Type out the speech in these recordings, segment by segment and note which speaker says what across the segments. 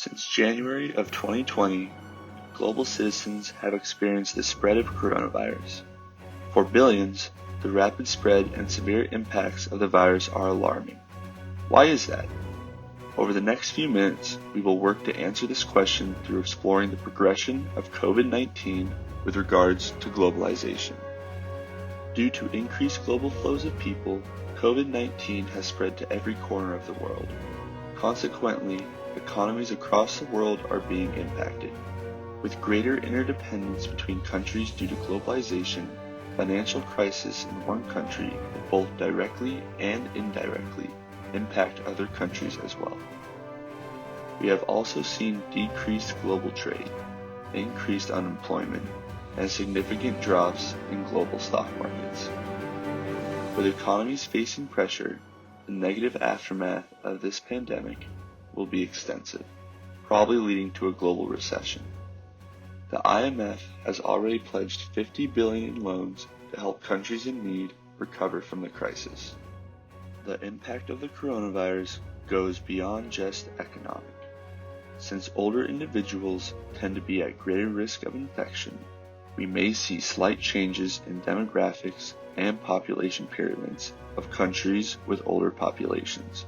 Speaker 1: Since January of 2020, global citizens have experienced the spread of coronavirus. For billions, the rapid spread and severe impacts of the virus are alarming. Why is that? Over the next few minutes, we will work to answer this question through exploring the progression of COVID-19 with regards to globalization. Due to increased global flows of people, COVID-19 has spread to every corner of the world. Consequently, economies across the world are being impacted. With greater interdependence between countries due to globalization, financial crisis in one country will both directly and indirectly impact other countries as well. We have also seen decreased global trade, increased unemployment, and significant drops in global stock markets. With economies facing pressure, the negative aftermath of this pandemic will be extensive, probably leading to a global recession. The IMF has already pledged $50 billion in loans to help countries in need recover from the crisis. The impact of the coronavirus goes beyond just economic. Since older individuals tend to be at greater risk of infection, we may see slight changes in demographics and population pyramids of countries with older populations.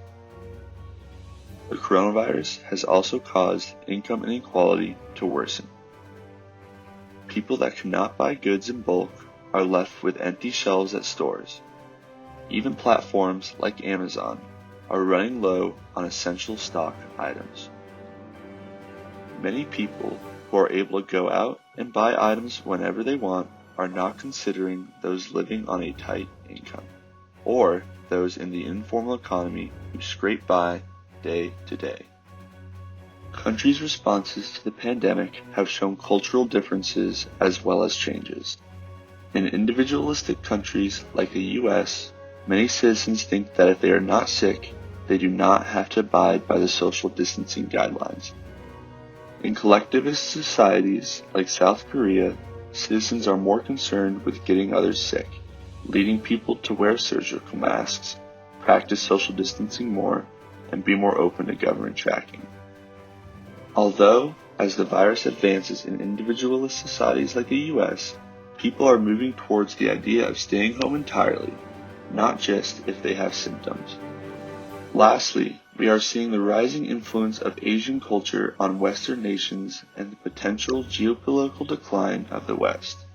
Speaker 1: The coronavirus has also caused income inequality to worsen. People that cannot buy goods in bulk are left with empty shelves at stores. Even platforms like Amazon are running low on essential stock items. Many people who are able to go out and buy items whenever they want are not considering those living on a tight income, or those in the informal economy who scrape by day to day. Countries' responses to the pandemic have shown cultural differences as well as changes. In individualistic countries like the US, many citizens think that if they are not sick, they do not have to abide by the social distancing guidelines. In collectivist societies like South Korea, citizens are more concerned with getting others sick, leading people to wear surgical masks, practice social distancing more, and be more open to government tracking. Although, as the virus advances in individualist societies like the US, people are moving towards the idea of staying home entirely, not just if they have symptoms. Lastly, we are seeing the rising influence of Asian culture on Western nations and the potential geopolitical decline of the West.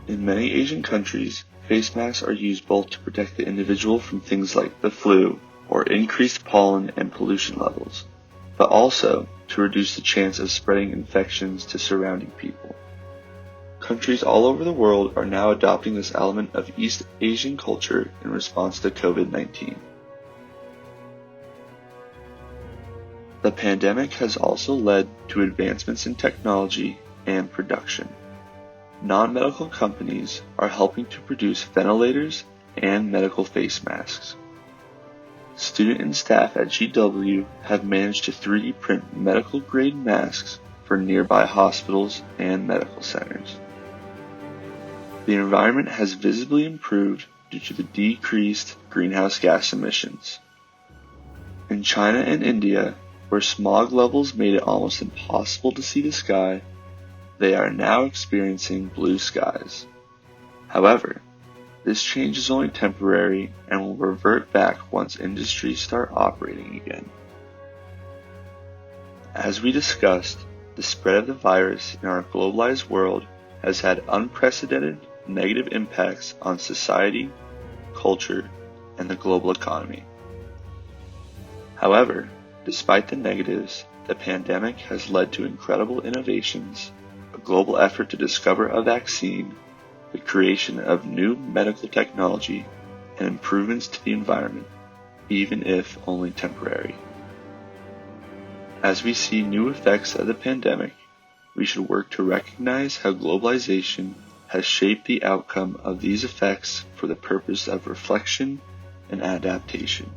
Speaker 1: In many Asian countries, face masks are used both to protect the individual from things like the flu or increased pollen and pollution levels, but also to reduce the chance of spreading infections to surrounding people. Countries all over the world are now adopting this element of East Asian culture in response to COVID-19. The pandemic has also led to advancements in technology and production. Non-medical companies are helping to produce ventilators and medical face masks. Student and staff at GW have managed to 3D print medical-grade masks for nearby hospitals and medical centers. The environment has visibly improved due to the decreased greenhouse gas emissions. In China and India, where smog levels made it almost impossible to see the sky, they are now experiencing blue skies. However, this change is only temporary and will revert back once industries start operating again. As we discussed, the spread of the virus in our globalized world has had unprecedented negative impacts on society, culture, and the global economy. However, despite the negatives, the pandemic has led to incredible innovations, a global effort to discover a vaccine, the creation of new medical technology, and improvements to the environment, even if only temporary. As we see new effects of the pandemic, we should work to recognize how globalization has shaped the outcome of these effects for the purpose of reflection and adaptation.